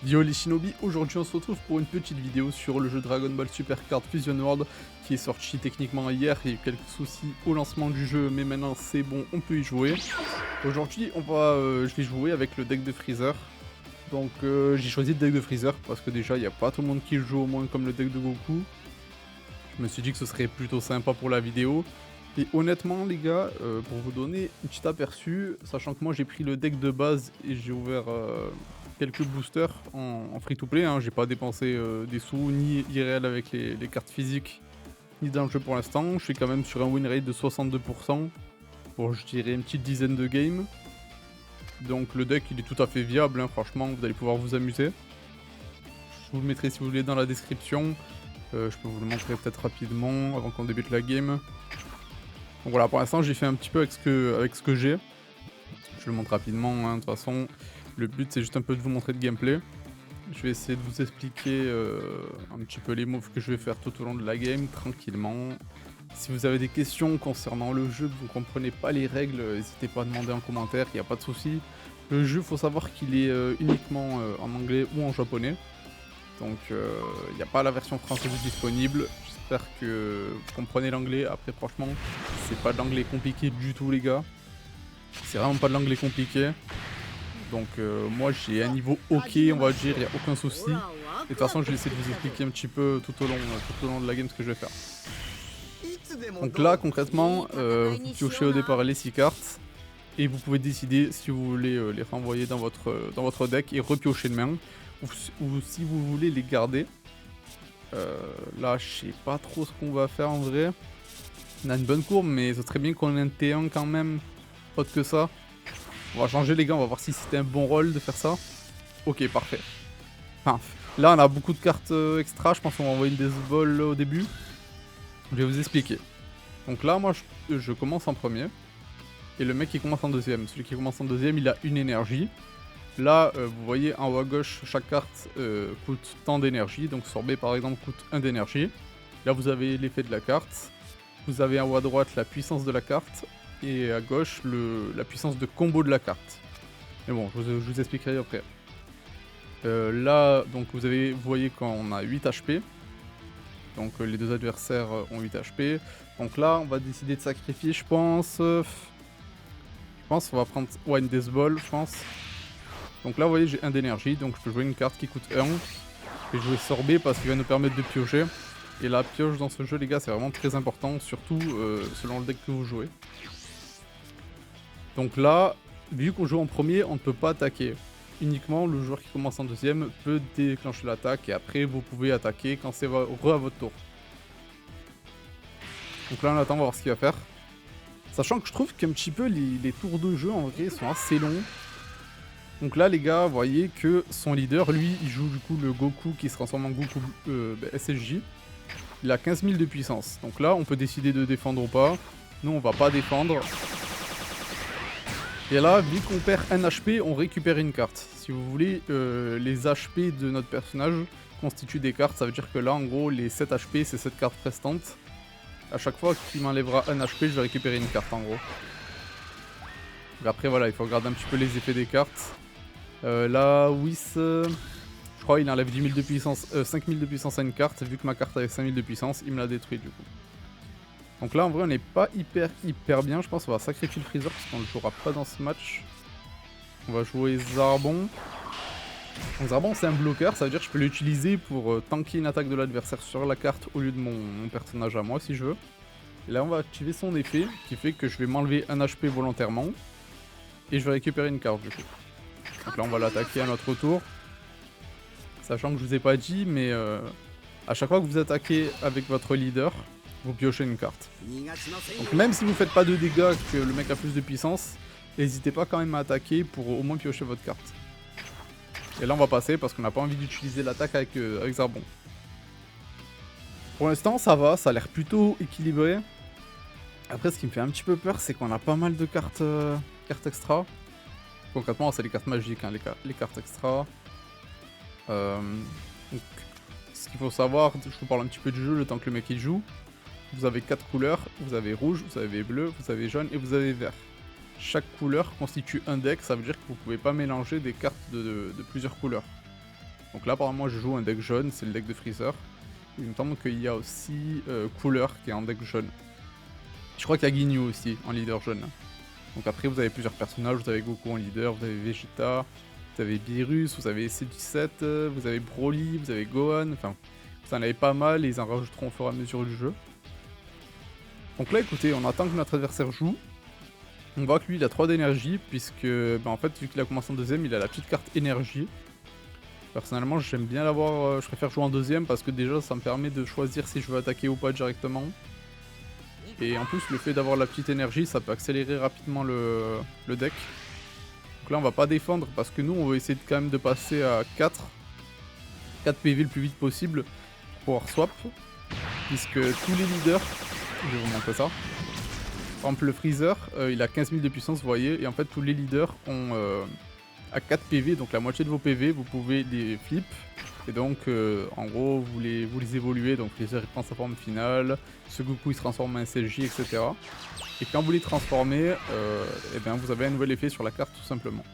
Yo les shinobi, aujourd'hui on se retrouve pour une petite vidéo sur le jeu Dragon Ball Super Card Fusion World qui est sorti techniquement hier, il y a eu quelques soucis au lancement du jeu mais maintenant c'est bon, on peut y jouer. Aujourd'hui je vais jouer avec le deck de Freezer. Donc j'ai choisi le deck de Freezer parce que déjà il n'y a pas tout le monde qui joue au moins comme le deck de Goku. Je me suis dit que ce serait plutôt sympa pour la vidéo. Et honnêtement les gars, pour vous donner un petit aperçu, sachant que moi j'ai pris le deck de base et j'ai ouvert quelques boosters en free to play, hein. J'ai pas dépensé des sous ni IRL avec les cartes physiques ni dans le jeu pour l'instant. Je suis quand même sur un win rate de 62% pour je dirais une petite dizaine de games. Donc le deck il est tout à fait viable, hein. Franchement vous allez pouvoir vous amuser. Je vous le mettrai si vous voulez dans la description. Je peux vous le montrer peut-être rapidement avant qu'on débute la game. Donc voilà, pour l'instant j'ai fait un petit peu avec ce que j'ai. Je le montre rapidement, hein. De toute façon, le but c'est juste un peu de vous montrer le gameplay. Je vais essayer de vous expliquer un petit peu les moves que je vais faire tout au long de la game, tranquillement. Si vous avez des questions concernant le jeu, que vous ne comprenez pas les règles, n'hésitez pas à demander en commentaire, il n'y a pas de souci. Le jeu, faut savoir qu'il est uniquement en anglais ou en japonais. Donc il n'y a pas la version française disponible. J'espère que vous comprenez l'anglais. Après franchement, c'est pas de l'anglais compliqué du tout les gars. C'est vraiment pas de l'anglais compliqué. Donc moi j'ai un niveau ok on va dire, il n'y a aucun souci. Et de toute façon je vais essayer de vous expliquer un petit peu tout au long de la game ce que je vais faire. Donc là concrètement, vous piochez au départ les 6 cartes. Et vous pouvez décider si vous voulez les renvoyer dans votre deck et repiocher de main. Ou si vous voulez les garder. Là je sais pas trop ce qu'on va faire en vrai. On a une bonne courbe mais ce serait bien qu'on ait un T1 quand même. Autre que ça. On va changer les gars, on va voir si c'était un bon rôle de faire ça. Ok, parfait. Enfin, là on a beaucoup de cartes extra, je pense qu'on va envoyer une Death au début. Je vais vous expliquer. Donc là moi je commence en premier. Et le mec qui commence en deuxième. Celui qui commence en deuxième il a une énergie. Là vous voyez en haut à gauche chaque carte coûte tant d'énergie. Donc sorbet par exemple coûte 1 d'énergie. Là vous avez l'effet de la carte. Vous avez en haut à droite la puissance de la carte. Et à gauche la puissance de combo de la carte. Mais bon, je vous expliquerai après. Là, donc vous voyez qu'on a 8 HP. Donc les deux adversaires ont 8 HP. Donc là, on va décider de sacrifier, je pense. Je pense qu'on va prendre une Death Ball, je pense. Donc là, vous voyez, j'ai 1 d'énergie. Donc je peux jouer une carte qui coûte 1. Je vais jouer Sorbet parce qu'il va nous permettre de piocher. Et la pioche dans ce jeu, les gars, c'est vraiment très important. Surtout selon le deck que vous jouez. Donc là, vu qu'on joue en premier, on ne peut pas attaquer. Uniquement le joueur qui commence en deuxième peut déclencher l'attaque et après vous pouvez attaquer quand c'est à votre tour. Donc là on attend, on va voir ce qu'il va faire. Sachant que je trouve qu'un petit peu les tours de jeu en vrai sont assez longs. Donc là les gars, vous voyez que son leader, lui, il joue du coup le Goku qui se transforme en Goku SSJ. Il a 15 000 de puissance. Donc là on peut décider de défendre ou pas. Nous on va pas défendre. Et là, vu qu'on perd 1 HP, on récupère une carte. Si vous voulez, les HP de notre personnage constituent des cartes. Ça veut dire que là, en gros, les 7 HP, c'est cette carte restante. À chaque fois qu'il m'enlèvera 1 HP, je vais récupérer une carte, en gros. Donc après, voilà, il faut regarder un petit peu les effets des cartes. Là, Whis, je crois il enlève 10 000 de puissance, 5 000 de puissance à une carte. Vu que ma carte avait 5 000 de puissance, il me l'a détruit, du coup. Donc là en vrai on n'est pas hyper bien, je pense qu'on va sacrifier le Freezer parce qu'on ne le jouera pas dans ce match. On va jouer Zarbon. Donc Zarbon c'est un bloqueur, ça veut dire que je peux l'utiliser pour tanker une attaque de l'adversaire sur la carte au lieu de mon personnage à moi si je veux. Et là on va activer son effet qui fait que je vais m'enlever un HP volontairement. Et je vais récupérer une carte du coup. Donc là on va l'attaquer à notre tour. Sachant que je vous ai pas dit mais à chaque fois que vous attaquez avec votre leader, vous piochez une carte. Donc même si vous faites pas de dégâts, que le mec a plus de puissance, n'hésitez pas quand même à attaquer pour au moins piocher votre carte. Et là on va passer parce qu'on n'a pas envie d'utiliser l'attaque avec Zarbon. Pour l'instant ça va, ça a l'air plutôt équilibré. Après ce qui me fait un petit peu peur c'est qu'on a pas mal de cartes, cartes extra. Concrètement c'est les cartes magiques, hein, les cartes extra. Donc, ce qu'il faut savoir, je vous parle un petit peu du jeu le temps que le mec il joue. Vous avez 4 couleurs, vous avez rouge, vous avez bleu, vous avez jaune et vous avez vert. Chaque couleur constitue un deck, ça veut dire que vous ne pouvez pas mélanger des cartes de plusieurs couleurs. Donc là apparemment je joue un deck jaune, c'est le deck de Freezer. Il me semble qu'il y a aussi Cooler qui est en deck jaune. Je crois qu'il y a Ginyu aussi en leader jaune. Donc après vous avez plusieurs personnages, vous avez Goku en leader, vous avez Vegeta, vous avez Beerus, vous avez C17, vous avez Broly, vous avez Gohan, enfin vous en avez pas mal et ils en rajouteront au fur et à mesure du jeu. Donc là écoutez, on attend que notre adversaire joue. On voit que lui il a 3 d'énergie puisque en fait vu qu'il a commencé en deuxième il a la petite carte énergie. Personnellement j'aime bien l'avoir, je préfère jouer en deuxième parce que déjà ça me permet de choisir si je veux attaquer ou pas directement. Et en plus le fait d'avoir la petite énergie ça peut accélérer rapidement le deck. Donc là on va pas défendre parce que nous on va essayer quand même de passer à 4 PV le plus vite possible pour pouvoir swap. Puisque tous les leaders, je vais vous montrer ça. Par exemple le Freezer il a 15 000 de puissance vous voyez et en fait tous les leaders ont à 4 PV donc la moitié de vos PV vous pouvez les flip. Et donc en gros vous les évoluez, donc Freezer il prend sa forme finale, ce Goku il se transforme en SLJ etc. Et quand vous les transformez, et bien vous avez un nouvel effet sur la carte tout simplement.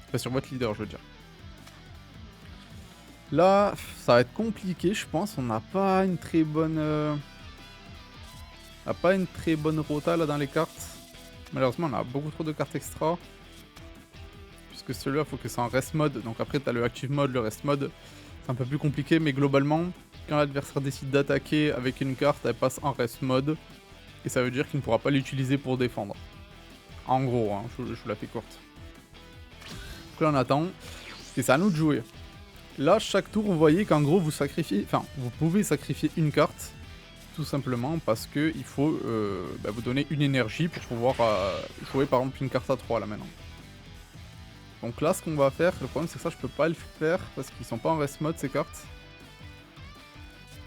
Enfin sur votre leader je veux dire. Là ça va être compliqué je pense, on n'a pas une très bonne... rota là dans les cartes. Malheureusement on a beaucoup trop de cartes extra. Puisque celui-là faut que c'est en rest mode, donc après t'as le active mode, le rest mode. C'est un peu plus compliqué mais globalement quand l'adversaire décide d'attaquer avec une carte elle passe en rest mode. Et ça veut dire qu'il ne pourra pas l'utiliser pour défendre. En gros hein, je vous la fais courte. Donc là on attend. Et c'est à nous de jouer. Là chaque tour vous voyez qu'en gros vous sacrifiez, enfin vous pouvez sacrifier une carte. Tout simplement parce que il faut vous donner une énergie pour pouvoir jouer par exemple une carte à 3 là maintenant. Donc là ce qu'on va faire, le problème c'est que ça je peux pas le faire parce qu'ils sont pas en rest mode ces cartes.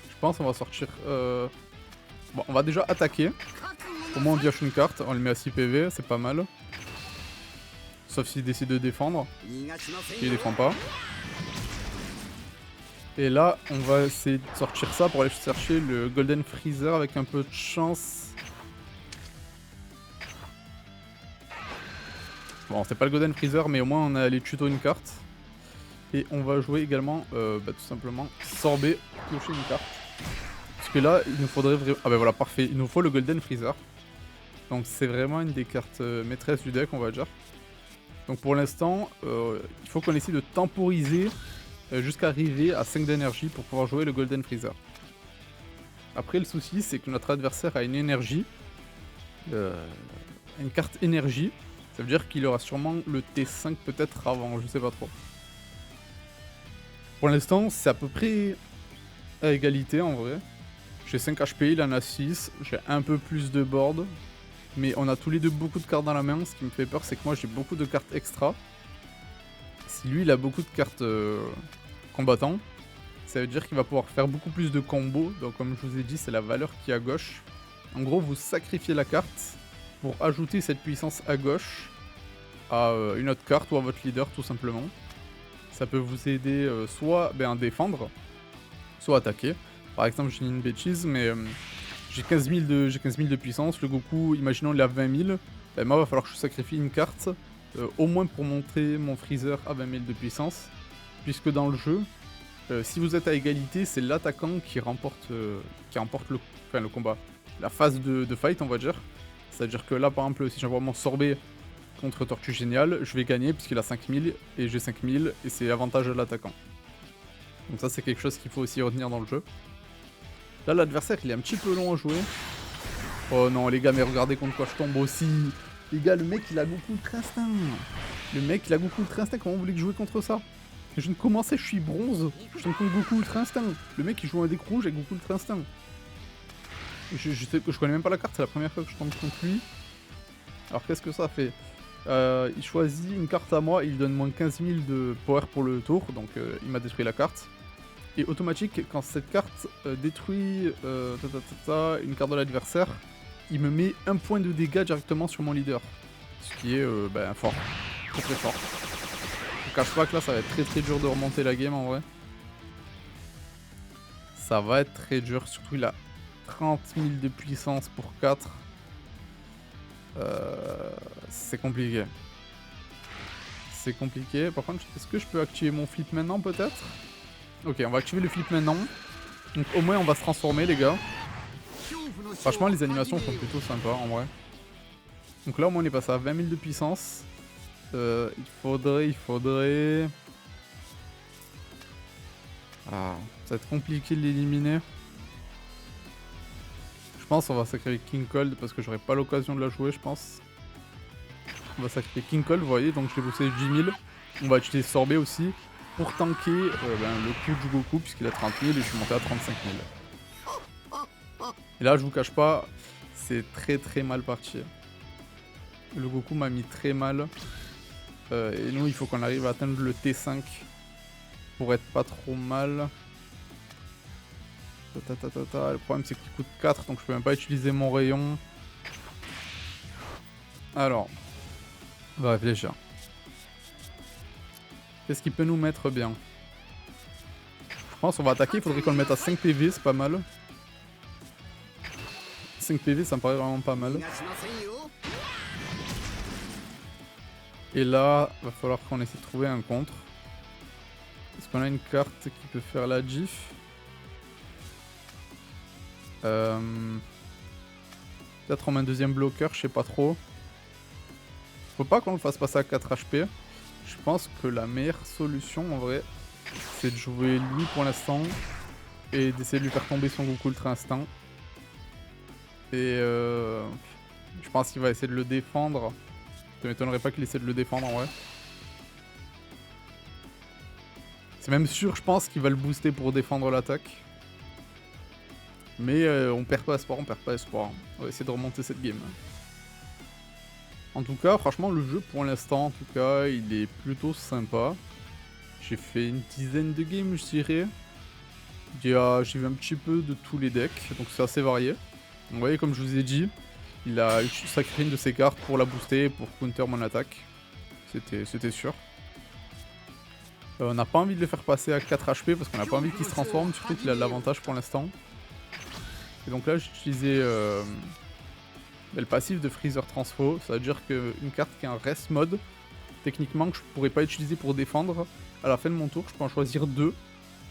Je pense qu'on va sortir... Bon on va déjà attaquer. Au moins on pioche une carte, on le met à 6 PV, c'est pas mal. Sauf s'il décide de défendre. Il défend pas. Et là, on va essayer de sortir ça pour aller chercher le Golden Freezer avec un peu de chance. Bon, c'est pas le Golden Freezer, mais au moins on a les tutos une carte. Et on va jouer également, tout simplement, Sorbet, piocher une carte. Parce que là, il nous faudrait vraiment... Ah bah voilà, parfait, il nous faut le Golden Freezer. Donc c'est vraiment une des cartes maîtresses du deck, on va dire. Donc pour l'instant, il faut qu'on essaie de temporiser... jusqu'à arriver à 5 d'énergie pour pouvoir jouer le Golden Freezer. Après le souci c'est que notre adversaire a une énergie, une carte énergie, ça veut dire qu'il aura sûrement le T5 peut-être avant, je sais pas trop. Pour l'instant c'est à peu près à égalité en vrai. J'ai 5 HP, il en a 6, j'ai un peu plus de board, mais on a tous les deux beaucoup de cartes dans la main, ce qui me fait peur c'est que moi j'ai beaucoup de cartes extra. Si lui il a beaucoup de cartes combattants, ça veut dire qu'il va pouvoir faire beaucoup plus de combos. Donc comme je vous ai dit c'est la valeur qui est à gauche. En gros vous sacrifiez la carte pour ajouter cette puissance à gauche à une autre carte ou à votre leader tout simplement. Ça peut vous aider soit à défendre, soit attaquer. Par exemple j'ai une bêtise mais j'ai 15 000 de puissance, le Goku imaginons il a 20 000, ben moi il va falloir que je sacrifie une carte. Au moins pour montrer mon Freezer à 20 000 de puissance, puisque dans le jeu, si vous êtes à égalité, c'est l'attaquant qui remporte le combat. La phase de fight, on va dire. C'est-à-dire que là, par exemple, si j'envoie mon Sorbet contre Tortue Géniale, je vais gagner puisqu'il a 5000 et j'ai 5000 et c'est avantage de l'attaquant. Donc ça, c'est quelque chose qu'il faut aussi retenir dans le jeu. Là, l'adversaire, il est un petit peu long à jouer. Oh non, les gars, mais regardez contre quoi je tombe aussi. Les gars, le mec il a Goku Ultra Instinct. Le mec il a Goku Ultra Instinct, comment vous voulez que je joue contre ça? Je viens de commencer, je suis bronze. Je tombe contre Goku Ultra Instinct. Le mec il joue un deck rouge avec Goku Ultra Instinct. Je connais même pas la carte, c'est la première fois que je tombe contre lui. Alors qu'est-ce que ça fait? Il choisit une carte à moi, il donne moins 15 000 de power pour le tour, donc il m'a détruit la carte. Et automatique, quand cette carte détruit une carte de l'adversaire, il me met 1 point de dégâts directement sur mon leader. Ce qui est fort. Très très fort. Je vous cache pas que là ça va être très très dur de remonter la game en vrai. Ça va être très dur, surtout il a 30 000 de puissance pour 4. C'est compliqué. C'est compliqué. Par contre, est-ce que je peux activer mon flip maintenant peut-être? Ok, on va activer le flip maintenant. Donc au moins on va se transformer les gars. Franchement les animations sont plutôt sympas en vrai. Donc là au moins on est passé à 20 000 de puissance. Il faudrait... Ah, ça va être compliqué de l'éliminer. Je pense qu'on va sacrifier King Cold parce que j'aurai pas l'occasion de la jouer je pense. On va sacrifier King Cold, vous voyez, donc je l'ai boosté 10 000. On va utiliser Sorbet aussi pour tanker le coup du Goku puisqu'il a 30 000 et je suis monté à 35 000. Et là je vous cache pas, c'est très mal parti. Le Goku m'a mis très mal. Et nous il faut qu'on arrive à atteindre le T5 pour être pas trop mal. Le problème c'est qu'il coûte 4 donc je peux même pas utiliser mon rayon. Alors, on va réfléchir. Qu'est-ce qui peut nous mettre bien? Je pense qu'on va attaquer, il faudrait qu'on le mette à 5 PV, c'est pas mal. 5 PV ça me paraît vraiment pas mal. Et là, va falloir qu'on essaie de trouver un contre. Est-ce qu'on a une carte qui peut faire la GIF? Peut-être on met un deuxième bloqueur, je sais pas trop. Faut pas qu'on le fasse passer à 4 HP. Je pense que la meilleure solution en vrai, c'est de jouer lui pour l'instant et d'essayer de lui faire tomber son Goku Ultra Instinct. Et je pense qu'il va essayer de le défendre. Ça m'étonnerait pas qu'il essaie de le défendre en vrai. C'est même sûr, je pense qu'il va le booster pour défendre l'attaque. Mais on perd pas espoir, On va essayer de remonter cette game. En tout cas, franchement, le jeu pour l'instant, en tout cas, il est plutôt sympa. J'ai fait une dizaine de games, je dirais. J'ai vu un petit peu de tous les decks, donc c'est assez varié. Vous voyez, comme je vous ai dit, il a sacrifié une de ses cartes pour la booster, pour counter mon attaque. C'était sûr. On n'a pas envie de le faire passer à 4 HP parce qu'on n'a pas envie qu'il se transforme, surtout qu'il a de l'avantage pour l'instant. Et donc là, j'ai utilisé le passif de Freezer Transfo. Ça veut dire qu'une carte qui est en Rest Mode, techniquement, que je pourrais pas utiliser pour défendre, à la fin de mon tour, je peux en choisir 2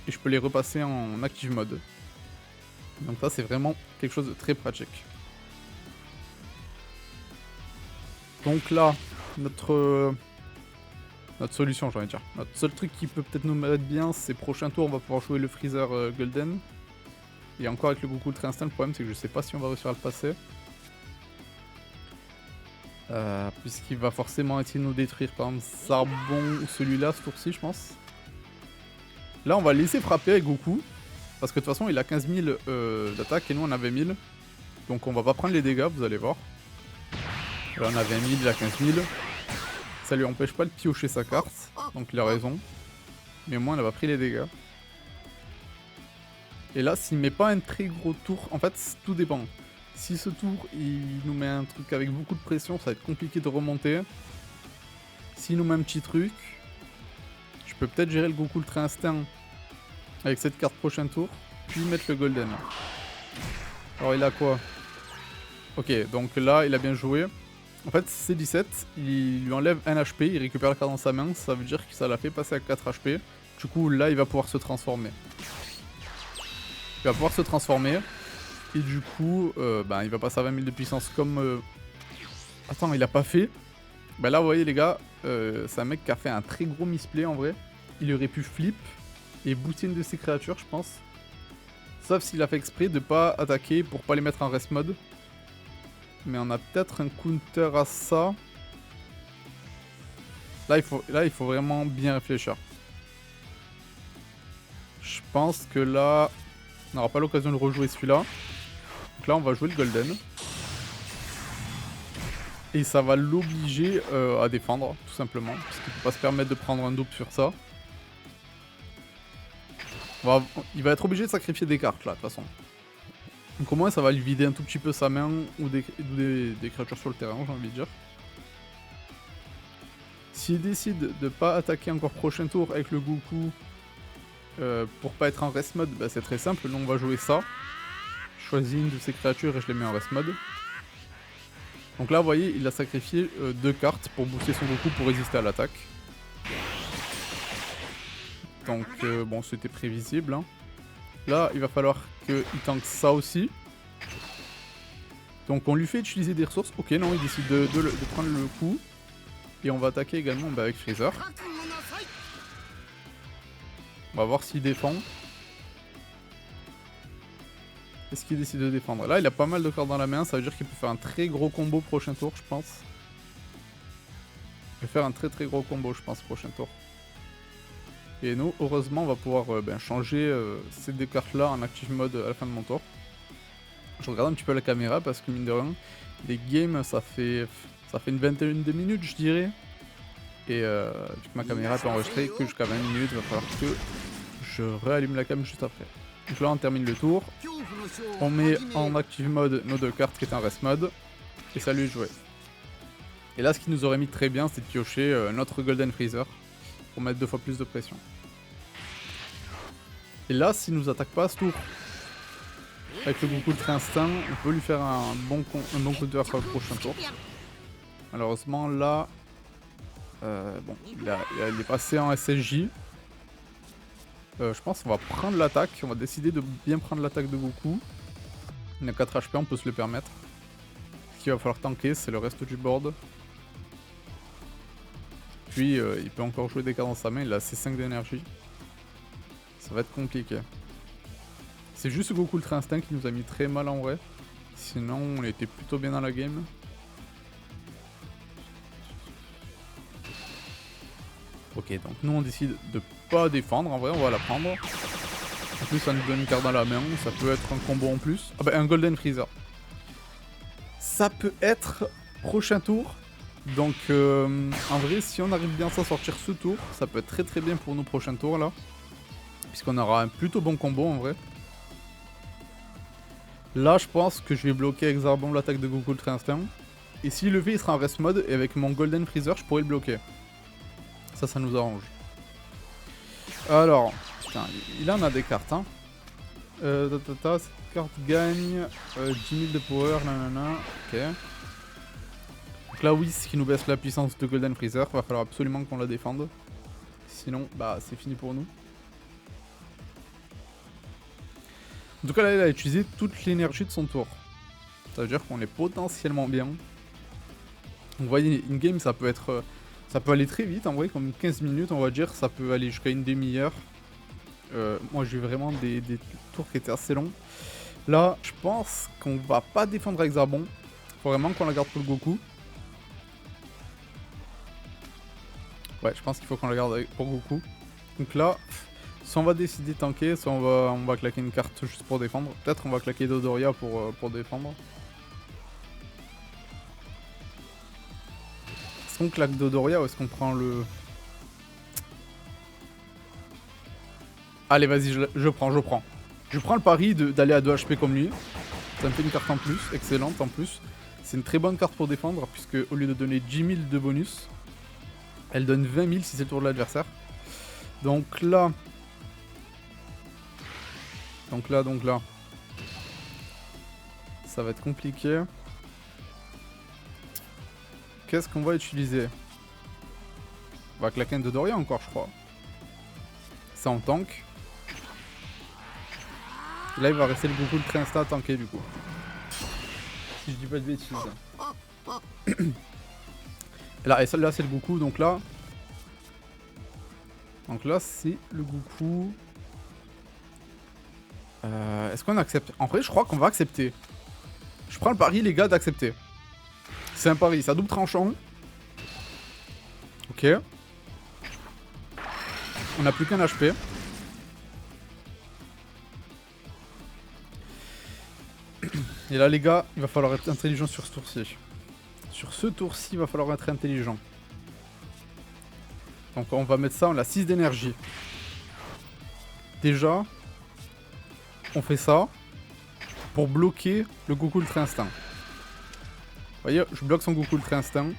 et je peux les repasser en Active Mode. Donc ça, c'est vraiment quelque chose de très pratique. Donc là, notre solution, j'ai envie de dire. Notre seul truc qui peut peut-être nous mettre bien, c'est prochain tour, on va pouvoir jouer le Freezer Golden. Et encore avec le Goku Ultra Instinct, le problème c'est que je sais pas si on va réussir à le passer. Puisqu'il va forcément essayer de nous détruire, par exemple Zarbon ou celui-là ce tour-ci, je pense. Là, on va laisser frapper avec Goku. Parce que de toute façon, il a 15 000 d'attaque et nous on a 20 000. Donc on va pas prendre les dégâts, vous allez voir. Là, on a 20 000, il a 15 000. Ça lui empêche pas de piocher sa carte, donc il a raison. Mais au moins, on a pas pris les dégâts. Et là, s'il met pas un très gros tour, en fait, tout dépend. Si ce tour, il nous met un truc avec beaucoup de pression, ça va être compliqué de remonter. S'il nous met un petit truc, je peux peut-être gérer le Goku Ultra Instinct avec cette carte prochain tour, puis mettre le Golden. Alors, il a quoi? Ok, donc là, il a bien joué. En fait, C17, il lui enlève 1 HP, il récupère la carte dans sa main, ça veut dire que ça l'a fait passer à 4 HP. Du coup, là, il va pouvoir se transformer. Il va pouvoir se transformer. Et du coup, il va passer à 20 000 de puissance comme... Attends, il a pas fait. Bah là, vous voyez les gars, c'est un mec qui a fait un très gros misplay en vrai. Il aurait pu flip et booster une de ses créatures, je pense. Sauf s'il a fait exprès de pas attaquer pour pas les mettre en rest mode. Mais on a peut-être un counter à ça. Là, il faut vraiment bien réfléchir. Je pense que là, on n'aura pas l'occasion de rejouer celui-là. Donc là, on va jouer le Golden. Et ça va l'obliger à défendre, tout simplement. Parce qu'il ne peut pas se permettre de prendre un double sur ça. Il va être obligé de sacrifier des cartes, là, de toute façon. Donc au moins, ça va lui vider un tout petit peu sa main ou des créatures sur le terrain, j'ai envie de dire. S'il décide de pas attaquer encore prochain tour avec le Goku pour pas être en rest mode, bah, c'est très simple. Nous, on va jouer ça. Je choisis une de ces créatures et je les mets en rest mode. Donc là, vous voyez, il a sacrifié 2 cartes pour booster son Goku pour résister à l'attaque. donc bon, c'était prévisible. Hein. Là, il va falloir qu'il tank ça aussi. Donc on lui fait utiliser des ressources. Ok, non, il décide de prendre le coup. Et on va attaquer également avec Freezer. On va voir s'il défend. Est-ce qu'il décide de défendre? Là, il a pas mal de cartes dans la main. Ça veut dire qu'il peut faire un très gros combo prochain tour, je pense. Il peut faire un très gros combo, je pense, prochain tour. Et nous, heureusement, on va pouvoir changer ces deux cartes-là en active mode à la fin de mon tour. Je regarde un petit peu la caméra parce que, mine de rien, les games, ça fait une vingtaine de minutes, je dirais. Et vu que ma caméra peut enregistrer que jusqu'à 20 minutes, il va falloir que je réallume la cam juste après. Donc là, on termine le tour. On met en active mode nos deux cartes qui étaient en rest mode. Et ça lui est joué. Et là, ce qui nous aurait mis très bien, c'est de piocher notre Golden Freezer pour mettre 2 fois plus de pression. Et là, s'il nous attaque pas à ce tour, avec le Goku Ultra Instinct, on peut lui faire un bon counter sur le prochain tour. Malheureusement, là, bon, il est passé en SSJ. Je pense qu'on va prendre l'attaque. On va décider de bien prendre l'attaque de Goku. Il a 4 HP, on peut se le permettre. Ce qu'il va falloir tanker, c'est le reste du board. Puis, il peut encore jouer des cartes dans sa main. Il a C5 d'énergie. Ça va être compliqué. C'est juste Goku Ultra Instinct qui nous a mis très mal en vrai. Sinon, on était plutôt bien dans la game. Ok, donc nous on décide de pas défendre. En vrai, on va la prendre. En plus, ça nous donne une carte dans la main. Ça peut être un combo en plus. Ah bah, un Golden Freezer. Ça peut être prochain tour. Donc, en vrai, si on arrive bien à s'en sortir ce tour, ça peut être très bien pour nos prochains tours là. Puisqu'on aura un plutôt bon combo en vrai. Là, je pense que je vais bloquer avec Zarbomb l'attaque de Goku Ultra Instinct. Et s'il le fait, il sera en rest mode. Et avec mon Golden Freezer, je pourrais le bloquer. Ça nous arrange. Alors, putain, il en a des cartes, hein. Cette carte gagne 10 000 de power, nanana. Ok. Donc là, oui, ce qui nous baisse la puissance de Golden Freezer. Va falloir absolument qu'on la défende. Sinon, bah, c'est fini pour nous. En tout cas, là, il a utilisé toute l'énergie de son tour. Ça veut dire qu'on est potentiellement bien. Donc, vous voyez, in-game, ça peut être... ça peut aller très vite, en vrai, comme 15 minutes, on va dire. Ça peut aller jusqu'à une demi-heure. Moi, j'ai eu vraiment des tours qui étaient assez longs. Là, je pense qu'on va pas défendre avec Zarbon. Faut vraiment qu'on la garde pour le Goku. Ouais, je pense qu'il faut qu'on la garde pour Goku. Donc là, soit on va décider de tanker, soit on va claquer une carte juste pour défendre. Peut-être on va claquer Dodoria pour défendre. Est-ce qu'on claque Dodoria ou est-ce qu'on prend le... Allez, vas-y, je prends. Je prends le pari d'aller à 2 HP comme lui. Ça me fait une carte en plus, excellente en plus. C'est une très bonne carte pour défendre, puisque au lieu de donner 10 000 de bonus, elle donne 20 000 si c'est le tour de l'adversaire. Donc là... Ça va être compliqué. Qu'est-ce qu'on va utiliser? On va claquer un Dodoria encore, je crois. Ça en tank. Là, il va rester le Goku Ultra Instinct à tanker, du coup. Si je dis pas de bêtises. Là, et celle-là, c'est le Goku, donc là... Donc là, c'est le Goku... Est-ce qu'on accepte? En vrai, je crois qu'on va accepter. Je prends le pari, les gars, d'accepter. C'est un pari, ça double tranchant. Ok. On n'a plus qu'un HP. Et là, les gars, il va falloir être intelligent sur ce tour-ci. Sur ce tour-ci, il va falloir être intelligent. Donc on va mettre ça, on a 6 d'énergie. Déjà, on fait ça pour bloquer le Goku Ultra Instinct. Vous voyez, je bloque son Goku Ultra Instinct.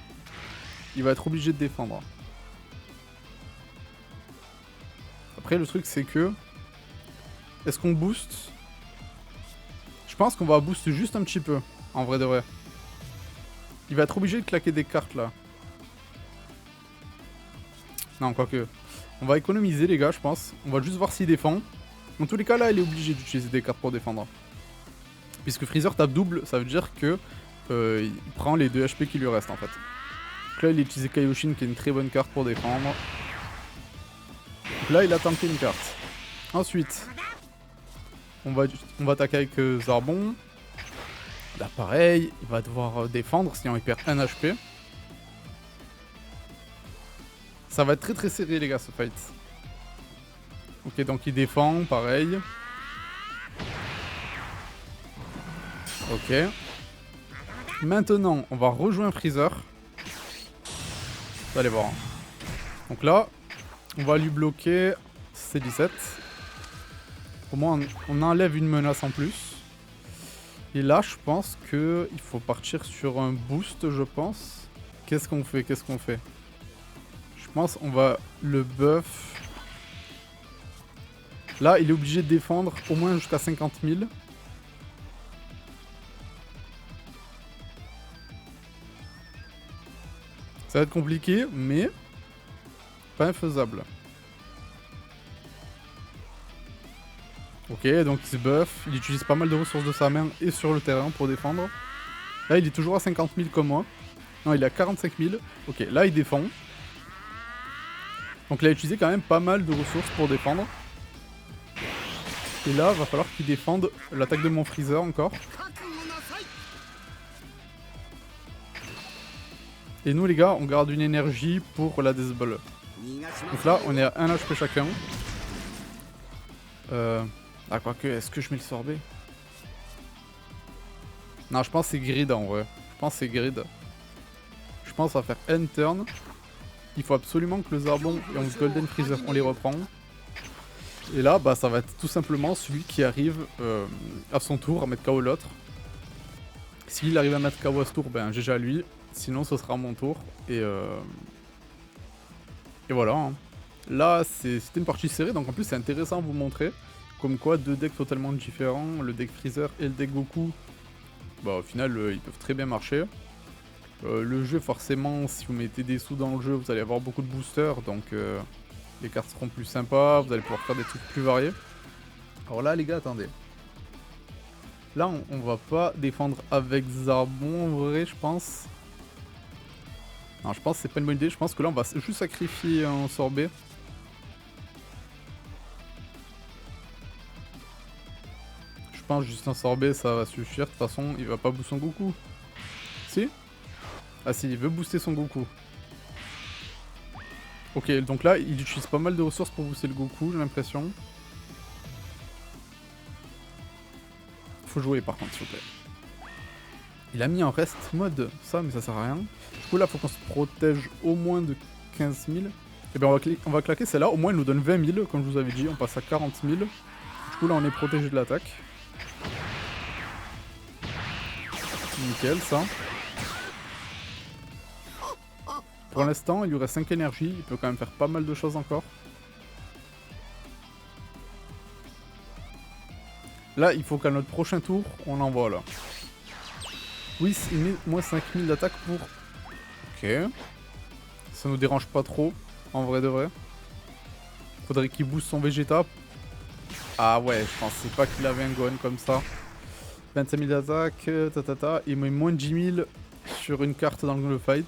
Il va être obligé de défendre. Après, le truc, c'est que... Est-ce qu'on booste? Je pense qu'on va boost juste un petit peu, en vrai de vrai. Il va être obligé de claquer des cartes, là. Non, quoique. On va économiser les gars, je pense. On va juste voir s'il défend. Dans tous les cas, là, il est obligé d'utiliser des cartes pour défendre. Puisque Freezer tape double, ça veut dire que il prend les 2 HP qui lui restent en fait. Donc là, il a utilisé Kaioshin qui est une très bonne carte pour défendre. Donc là, il a tanké une carte. Ensuite, on va attaquer avec Zarbon. Là, pareil, il va devoir défendre, sinon il perd 1 HP. Ça va être très très serré les gars ce fight. Ok, donc il défend, pareil. Ok. Maintenant, on va rejoindre Freezer. Vous allez voir. Donc là, on va lui bloquer C17. Au moins, on enlève une menace en plus. Et là, je pense qu'il faut partir sur un boost, je pense. Qu'est-ce qu'on fait? Qu'est-ce qu'on fait? Je pense qu'on va le buff. Là, il est obligé de défendre au moins jusqu'à 50 000. Ça va être compliqué, mais pas infaisable. Ok, donc il se buff, il utilise pas mal de ressources de sa main et sur le terrain pour défendre. Là, il est toujours à 50 000 comme moi. Non, il est à 45 000. Ok, là, il défend. Donc il a utilisé quand même pas mal de ressources pour défendre. Et là, va falloir qu'il défende l'attaque de mon Freezer encore. Et nous les gars, on garde une énergie pour la Death-Ball. Donc là, on est à 1 HP chacun. Ah quoique, est-ce que je mets le sorbet? Non, je pense que c'est grid en vrai. Je pense que c'est grid. Je pense qu'on va faire end turn. Il faut absolument que le Zarbon et le Golden Freezer, on les reprend. Et là, bah, ça va être tout simplement celui qui arrive à son tour à mettre KO l'autre. S'il arrive à mettre KO à ce tour, ben GG à lui. Sinon, ce sera mon tour. Et voilà. Hein. Là, c'était une partie serrée, donc en plus, c'est intéressant à vous montrer. Comme quoi, 2 decks totalement différents, le deck Freezer et le deck Goku, bah, au final, ils peuvent très bien marcher. Le jeu, forcément, si vous mettez des sous dans le jeu, vous allez avoir beaucoup de boosters, donc les cartes seront plus sympas, vous allez pouvoir faire des trucs plus variés. Alors là, les gars, attendez. Là, on va pas défendre avec Zarbon, en vrai, je pense. Non, je pense que c'est pas une bonne idée. Je pense que là, on va juste sacrifier un sorbet. Je pense juste un sorbet, ça va suffire. De toute façon, il va pas booster son Goku. Si? Ah si, il veut booster son Goku. Ok, donc là, il utilise pas mal de ressources pour booster le Goku, j'ai l'impression. Faut jouer par contre, s'il vous plaît. Il a mis en rest mode, ça, mais ça sert à rien. Du coup, là, faut qu'on se protège au moins de 15 000. Et bien, on va claquer celle-là. Au moins, elle nous donne 20 000, comme je vous avais dit. On passe à 40 000. Du coup, là, on est protégé de l'attaque. Nickel, ça. Pour l'instant, il lui reste 5 énergies. Il peut quand même faire pas mal de choses encore. Là, il faut qu'à notre prochain tour, on l'envoie là. Oui, il met moins 5000 d'attaque pour... Ok. Ça nous dérange pas trop, en vrai de vrai. Faudrait qu'il booste son Vegeta. Ah ouais, je pensais pas qu'il avait un Gohan comme ça. 25 000 d'attaque, il met moins de 10 000 sur une carte dans le fight.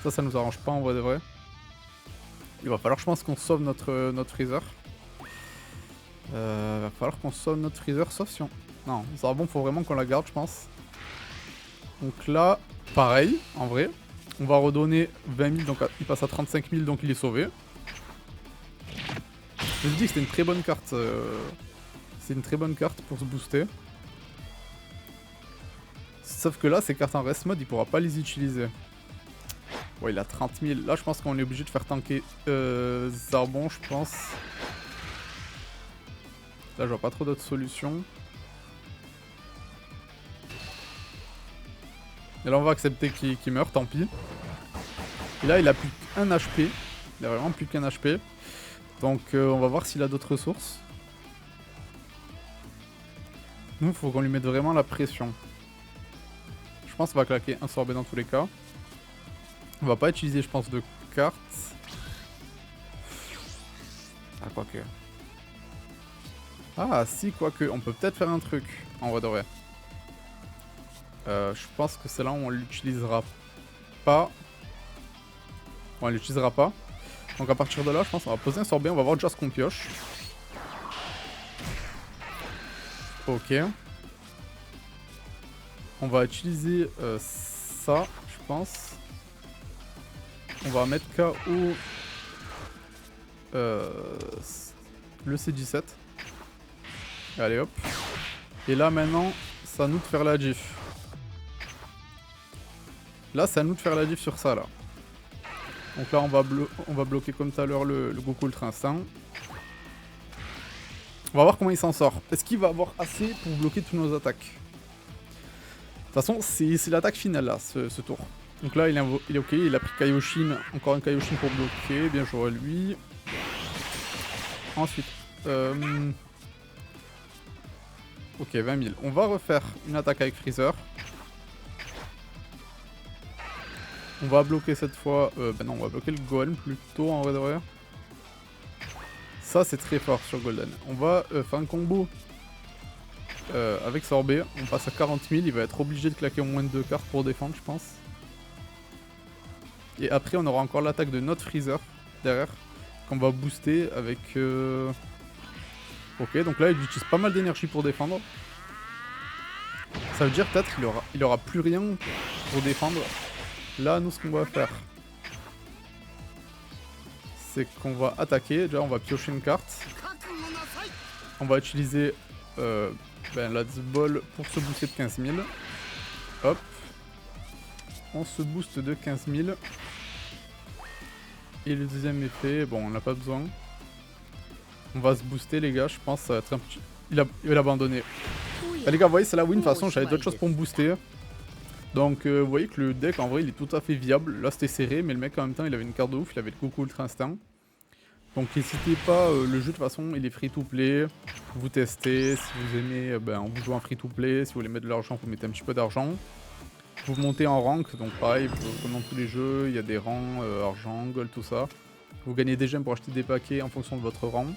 Ça nous arrange pas en vrai de vrai. Il va falloir, je pense, qu'on sauve notre Freezer. Va falloir qu'on sauve notre Freezer, sauf si on... Non, Zarbon, faut vraiment qu'on la garde, je pense. Donc là, pareil, en vrai. On va redonner 20 000, donc il passe à 35 000, donc il est sauvé. Je me dis que c'était une très bonne carte. C'est une très bonne carte pour se booster. Sauf que là, ces cartes en rest mode, il pourra pas les utiliser. Ouais, il a 30 000. Là, je pense qu'on est obligé de faire tanker Zarbon, je pense. Là, je vois pas trop d'autres solutions. Et là, on va accepter qu'il meurt, tant pis. Et là, il a plus qu'un HP. Il a vraiment plus qu'un HP. Donc, on va voir s'il a d'autres ressources. Nous, il faut qu'on lui mette vraiment la pression. Je pense qu'on va claquer un sorbet dans tous les cas. On va pas utiliser, je pense, de cartes. quoique. Ah, si, quoique. On peut peut-être faire un truc, en vrai de vrai. Je pense que celle-là, on l'utilisera pas. On l'utilisera pas. Donc à partir de là, je pense qu'on va poser un sorbet. On va voir déjà ce qu'on pioche. Ok. On va utiliser ça, je pense. On va mettre KO le C17. Allez hop. Et là maintenant, c'est à nous de faire la diff. Là, c'est à nous de faire la diff sur ça là. Donc là, on va bloquer comme tout à l'heure le Goku Ultra Instinct. On va voir comment il s'en sort. Est-ce qu'il va avoir assez pour bloquer toutes nos attaques? De toute façon, c'est l'attaque finale là, ce tour. Donc là, il est ok, il a pris Kaioshin. Encore un Kaioshin pour bloquer. Bien joué à lui. Ensuite. Ok, 20 000. On va refaire une attaque avec Freezer. On va bloquer cette fois... ben non, on va bloquer le Golem plutôt en vrai de vrai. Ça, c'est très fort sur Golden. On va faire un combo avec Sorbet. On passe à 40 000. Il va être obligé de claquer au moins 2 cartes pour défendre, je pense. Et après, on aura encore l'attaque de notre Freezer derrière. Qu'on va booster avec... Ok, donc là, il utilise pas mal d'énergie pour défendre. Ça veut dire peut-être qu'il aura plus rien pour défendre. Là, nous, ce qu'on va faire, c'est qu'on va attaquer. Déjà, on va piocher une carte. On va utiliser la ball pour se booster de 15 000. Hop. On se booste de 15 000. Et le deuxième effet, bon, on n'a pas besoin. On va se booster, les gars. Je pense que ça va être un petit... Il va l'abandonner. Ah, les gars, vous voyez, c'est la win. De toute façon, j'avais d'autres choses pour me booster. Donc, vous voyez que le deck, en vrai, il est tout à fait viable. Là, c'était serré, mais le mec, en même temps, il avait une carte de ouf. Il avait le Goku Ultra Instinct. Donc, n'hésitez pas. Le jeu, de toute façon, il est free-to-play. Vous testez. Si vous aimez, vous jouez en free-to-play. Si vous voulez mettre de l'argent, vous mettez un petit peu d'argent. Vous montez en rank. Donc, pareil, comme dans tous les jeux, il y a des rangs, argent, gold, tout ça. Vous gagnez des gemmes pour acheter des paquets en fonction de votre rang.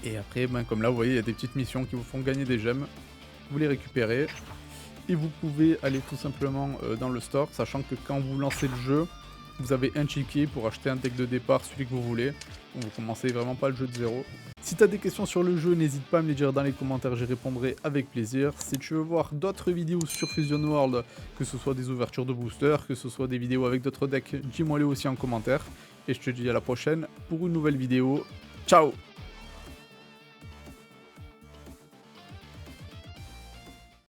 Et après, comme là, vous voyez, il y a des petites missions qui vous font gagner des gemmes. Vous les récupérez. Et vous pouvez aller tout simplement dans le store, sachant que quand vous lancez le jeu, vous avez un ticket pour acheter un deck de départ, celui que vous voulez. Donc vous commencez vraiment pas le jeu de zéro. Si tu as des questions sur le jeu, n'hésite pas à me les dire dans les commentaires, j'y répondrai avec plaisir. Si tu veux voir d'autres vidéos sur Fusion World, que ce soit des ouvertures de boosters, que ce soit des vidéos avec d'autres decks, dis-moi les aussi en commentaire. Et je te dis à la prochaine pour une nouvelle vidéo. Ciao!